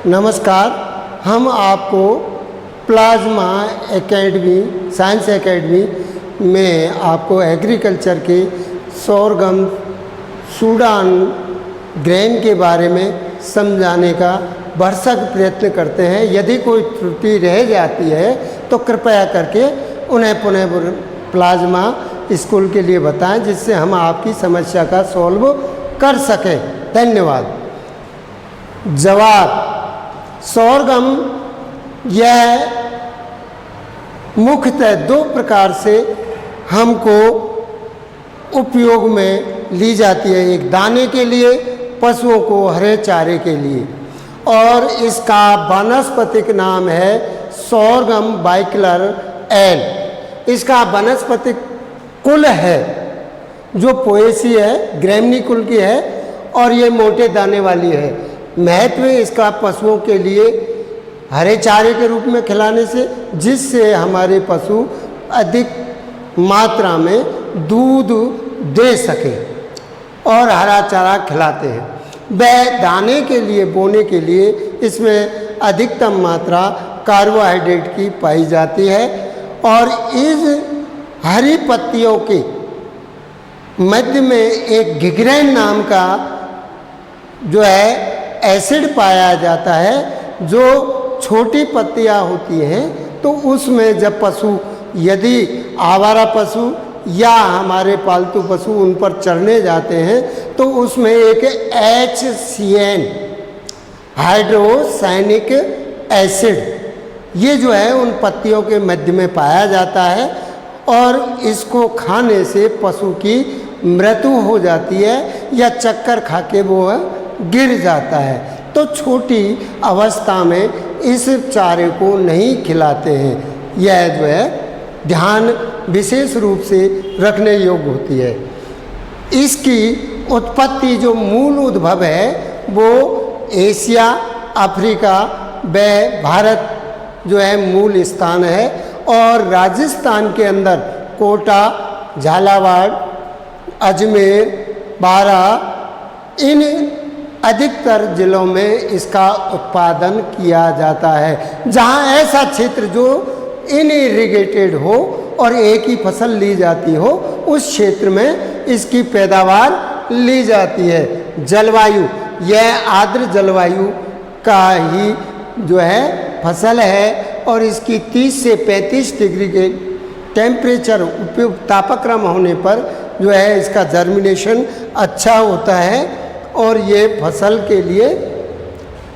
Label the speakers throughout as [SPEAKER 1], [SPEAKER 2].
[SPEAKER 1] नमस्कार। हम आपको प्लाज्मा एकेडमी, साइंस एकेडमी में आपको एग्रीकल्चर के सोरगम, सूडान ग्रेन के बारे में समझाने का भरसक प्रयत्न करते हैं। यदि कोई त्रुटि रह जाती है तो कृपया करके उन्हें पुनः प्लाज्मा स्कूल के लिए बताएं, जिससे हम आपकी समस्या का सॉल्व कर सकें। धन्यवाद। जवाब: सोरगम यह मुख्यतः दो प्रकार से हमको उपयोग में ली जाती है। एक दाने के लिए, पशुओं को हरे चारे के लिए, और इसका वानस्पतिक नाम है सोरगम बाइकलर एल। इसका वानस्पतिक कुल है जो पोएसी है, ग्रैमनी कुल की है, और ये मोटे दाने वाली है। महत्व इसका पशुओं के लिए हरे चारे के रूप में खिलाने से, जिससे हमारे पशु अधिक मात्रा में दूध दे सके, और हरा चारा खिलाते हैं। वह दाने के लिए, बोने के लिए इसमें अधिकतम मात्रा कार्बोहाइड्रेट की पाई जाती है, और इस हरी पत्तियों के मध्य में एक घिग्रेन नाम का जो है एसिड पाया जाता है। जो छोटी पत्तियां होती हैं तो उसमें जब पशु, यदि आवारा पशु या हमारे पालतू पशु उन पर चढ़ने जाते हैं तो उसमें एक HCN, हाइड्रोसायनिक एसिड, ये जो है उन पत्तियों के मध्य में पाया जाता है, और इसको खाने से पशु की मृत्यु हो जाती है या चक्कर खाके वो गिर जाता है। तो छोटी अवस्था में इस चारे को नहीं खिलाते हैं। यह जो है ध्यान विशेष रूप से रखने योग्य होती है। इसकी उत्पत्ति, जो मूल उद्भव है, वो एशिया, अफ्रीका व भारत जो है मूल स्थान है, और राजस्थान के अंदर कोटा, झालावाड़, अजमेर, बारा, इन अधिकतर जिलों में इसका उत्पादन किया जाता है। जहाँ ऐसा क्षेत्र जो इनइरिगेटेड हो और एक ही फसल ली जाती हो, उस क्षेत्र में इसकी पैदावार ली जाती है। जलवायु, यह आर्द्र जलवायु का ही जो है फसल है, और इसकी 30 से 35 डिग्री के टेम्परेचर उपयुक्त तापक्रम होने पर जो है इसका जर्मिनेशन अच्छा होता है, और ये फसल के लिए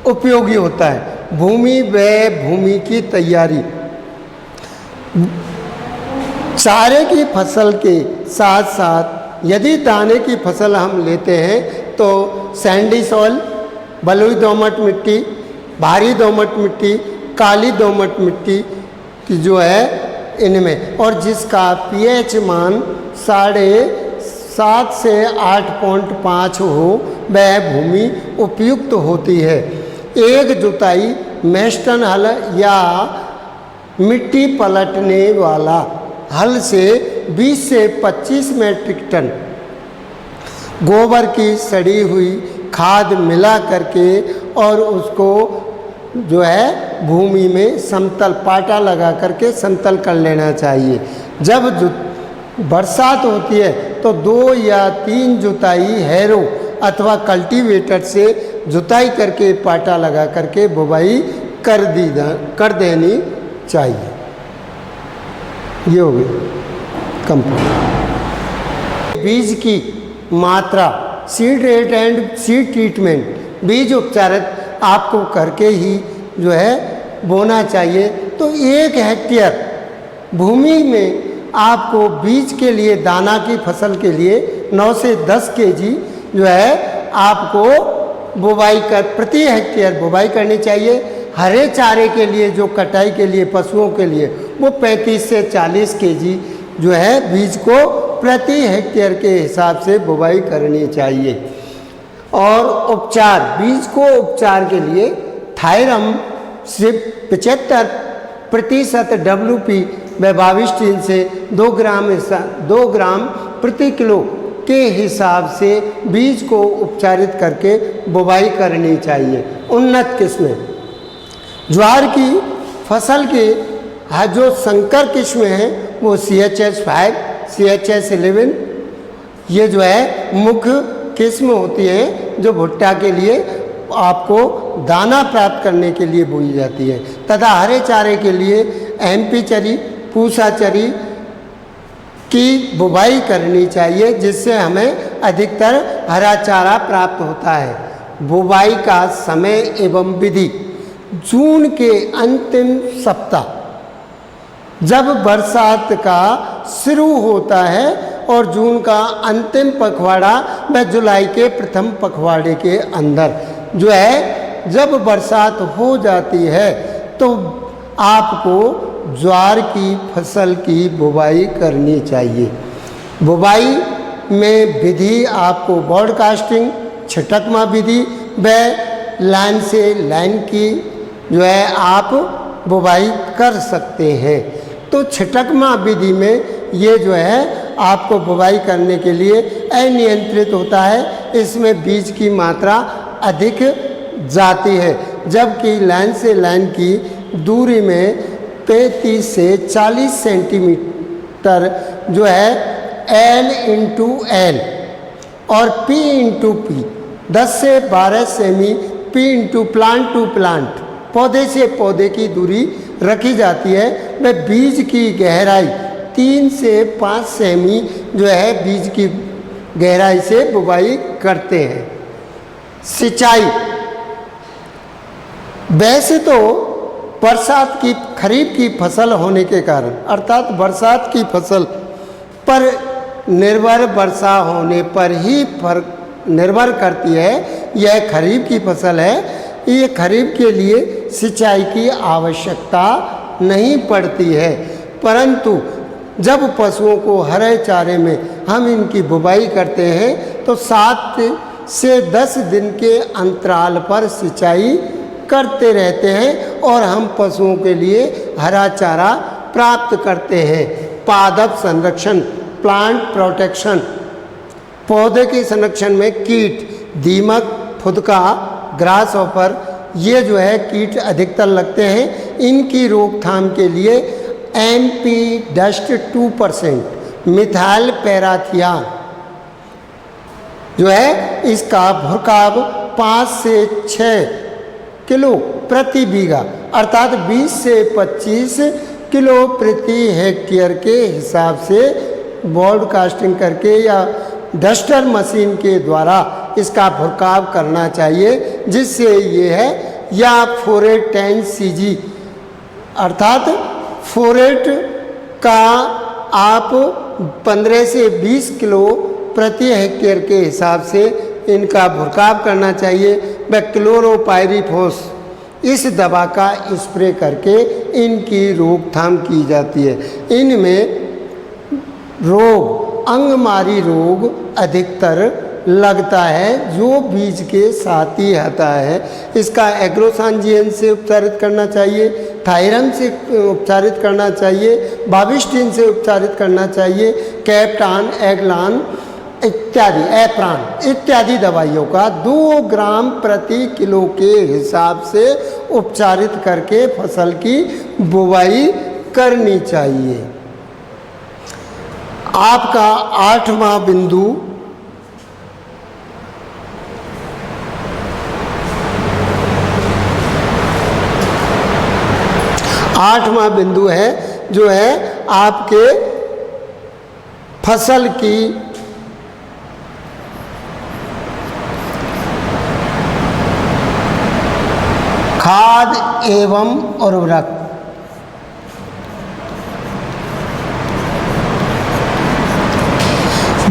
[SPEAKER 1] उपयोगी होता है। भूमि व भूमि की तैयारी, चारे की फसल के साथ साथ यदि दाने की फसल हम लेते हैं तो सैंडी सॉइल, बलुई दोमट मिट्टी, भारी दोमट मिट्टी, काली दोमट मिट्टी की जो है इनमें, और जिसका pH मान 7.5 से 8.5 हो, वह भूमि उपयुक्त होती है। एक जुताई मेस्टन हल या मिट्टी पलटने वाला हल से 20 से 25 मेट्रिक टन गोबर की सड़ी हुई खाद मिला करके, और उसको जो है भूमि में समतल पाटा लगा करके समतल कर लेना चाहिए। जब बरसात होती है तो 2 या 3 जुताई हैरो अथवा कल्टीवेटर से जुताई करके पाटा लगा करके बुवाई कर देनी चाहिए। ये हो गई कंप्लीट। बीज की मात्रा, seed rate and seed treatment, बीज उपचारित आपको करके ही जो है बोना चाहिए। तो 1 हेक्टेयर भूमि में आपको बीज के लिए, दाना की फसल के लिए 9 से 10 kg जो है आपको बुवाई कर, प्रति हेक्टेयर बुवाई करनी चाहिए। हरे चारे के लिए, जो कटाई के लिए पशुओं के लिए, वो 35 से 40 kg जो है बीज को प्रति हेक्टेयर के हिसाब से बुवाई करनी चाहिए। और उपचार, बीज को उपचार के लिए थायरम सिर्फ 75% WP व बाविस्टीन से 2 ग्राम प्रति किलो के हिसाब से बीज को उपचारित करके बुवाई करनी चाहिए। उन्नत किस्में ज्वार की फसल के जो संकर किस्में हैं वो CHS5, CHS11 ये जो है मुख्य किस्म होती हैं जो भुट्टा के लिए आपको दाना प्राप्त करने के लिए बोई जाती है। तथा हरे चारे के लिए MP चरी, पूसा चरी की बुवाई करनी चाहिए, जिससे हमें अधिकतर हरा चारा प्राप्त होता है। बुवाई का समय एवं विधि: जून के अंतिम सप्ताह जब बरसात का शुरू होता है और जून का अंतिम पखवाड़ा व जुलाई के प्रथम पखवाड़े के अंदर जो है जब बरसात हो जाती है तो आपको ज्वार की फसल की बुवाई करनी चाहिए। बुवाई में विधि आपको ब्रॉडकास्टिंग, छिटकमा विधि व लाइन से लाइन की जो है आप बुवाई कर सकते हैं। तो छिटकमा विधि में ये जो है आपको बुवाई करने के लिए अनियंत्रित होता है, इसमें बीज की मात्रा अधिक जाती है, जबकि लाइन से लाइन की दूरी में 35 से 40 सेंटीमीटर जो है L/L और P/P 10 से 12 सेमी P प्लांट टू प्लांट पौधे से पौधे की दूरी रखी जाती है। व बीज की गहराई 3 से 5 सेमी जो है बीज की गहराई से बुवाई करते हैं। सिंचाई: वैसे तो बरसात की खरीफ की फसल होने के कारण अर्थात बरसात की फसल पर निर्भर वर्षा होने पर ही निर्भर करती है। यह खरीफ की फसल है, ये खरीफ के लिए सिंचाई की आवश्यकता नहीं पड़ती है, परंतु जब पशुओं को हरे चारे में हम इनकी बुवाई करते हैं तो 7 से 10 दिन के अंतराल पर सिंचाई करते रहते हैं और हम पशुओं के लिए हरा चारा प्राप्त करते हैं। पादप संरक्षण, प्लांट प्रोटेक्शन: पौधे के संरक्षण में कीट, दीमक, फुदका, ग्रास हॉपर ये जो है कीट अधिकतर लगते हैं। इनकी रोकथाम के लिए MP डस्ट 2% मिथाइल पैराथियान जो है इसका भुरकाव 5 से 6 किलो प्रति बीघा अर्थात 20 से 25 किलो प्रति हेक्टेयर के हिसाब से ब्रॉडकास्टिंग करके या डस्टर मशीन के द्वारा इसका भुरकाव करना चाहिए, जिससे ये है या फोरेट 10 CG अर्थात फोरेट का आप 15 से 20 किलो प्रति हेक्टेयर के हिसाब से इनका भुरकाव करना चाहिए। व क्लोरोपाइरीफॉस इस दवा का स्प्रे करके इनकी रोकथाम की जाती है। इनमें रोग, अंगमारी रोग अधिकतर लगता है जो बीज के साथ ही आता है। इसका एग्रोसांजियन से उपचारित करना चाहिए, थायरम से उपचारित करना चाहिए, बाविस्टिन से उपचारित करना चाहिए, कैप्टान, एगलान इत्यादि, एप्रान इत्यादि दवाइयों का 2 ग्राम प्रति किलो के हिसाब से उपचारित करके फसल की बुवाई करनी चाहिए। आपका 8वां बिंदु है जो है आपके फसल की खाद एवं उर्वरक।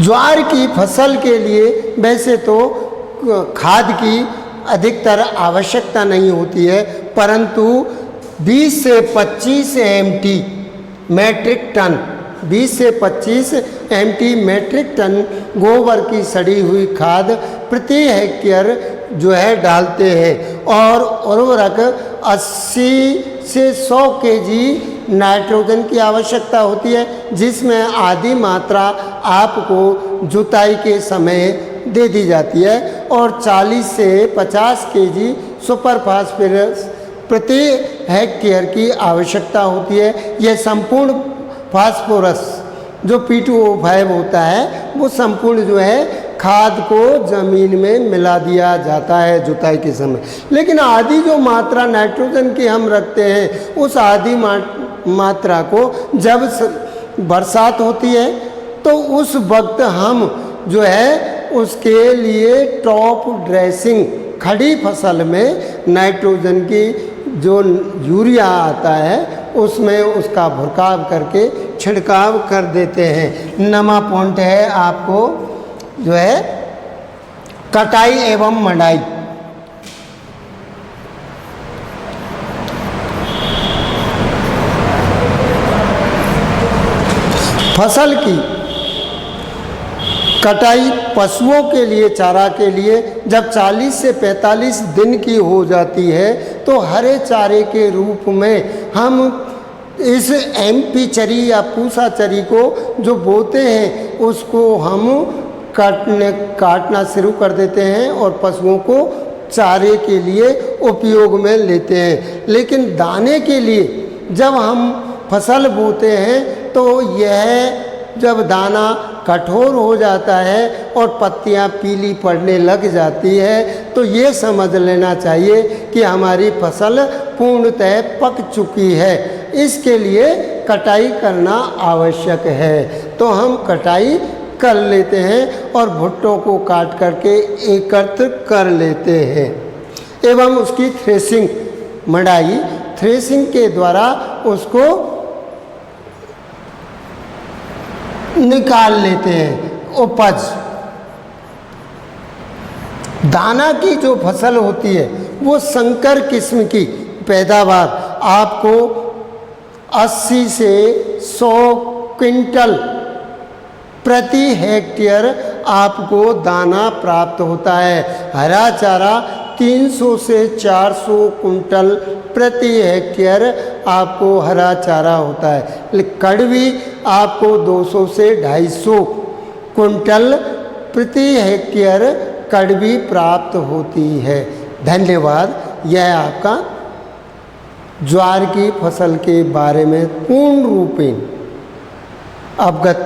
[SPEAKER 1] ज्वार की फसल के लिए वैसे तो खाद की अधिकतर आवश्यकता नहीं होती है, परंतु 20 से 25 MT मेट्रिक टन 20 से 25 MT मेट्रिक टन गोबर की सड़ी हुई खाद प्रति हेक्टेयर जो है डालते हैं और उर्वरक 80 से 100 kg नाइट्रोजन की आवश्यकता होती है, जिसमें आधी मात्रा आपको जुताई के समय दे दी जाती है और 40 से 50 kg सुपर फास्फोरस प्रति हेक्टेयर की आवश्यकता होती है। यह संपूर्ण फास्फोरस जो P2O5 होता है वो संपूर्ण जो है खाद को ज़मीन में मिला दिया जाता है जुताई के समय। लेकिन आधी जो मात्रा नाइट्रोजन की हम रखते हैं उस आधी मात्रा को जब बरसात होती है तो उस वक्त हम जो है उसके लिए टॉप ड्रेसिंग खड़ी फसल में नाइट्रोजन की जो यूरिया आता है उसमें उसका भुरकाव करके छिड़काव कर देते हैं। नमा पॉइंट है आपको जो है कटाई एवं मंडाई। फसल की कटाई पशुओं के लिए चारा के लिए जब 40 से 45 दिन की हो जाती है तो हरे चारे के रूप में हम इस MP चरी या पूसा चरी को जो बोते हैं उसको हम काटना शुरू कर देते हैं और पशुओं को चारे के लिए उपयोग में लेते हैं। लेकिन दाने के लिए जब हम फसल बोते हैं तो यह जब दाना कठोर हो जाता है और पत्तियां पीली पड़ने लग जाती है तो ये समझ लेना चाहिए कि हमारी फसल पूर्णतः पक चुकी है। इसके लिए कटाई करना आवश्यक है। तो हम कटाई कर लेते हैं और भुट्टों को काट करके एकत्र कर लेते हैं एवं उसकी थ्रेसिंग मड़ाई थ्रेसिंग के द्वारा उसको निकाल लेते हैं। उपज दाना की जो फसल होती है वो संकर किस्म की पैदावार आपको 80 से 100 क्विंटल प्रति हेक्टेयर आपको दाना प्राप्त होता है। हरा चारा 300 से 400 कुंटल प्रति हेक्टेयर आपको हरा चारा होता है। कड़वी आपको 200 से 250 कुंटल प्रति हेक्टेयर कड़वी प्राप्त होती है। धन्यवाद। यह आपका ज्वार की फसल के बारे में पूर्ण रूपेण अवगत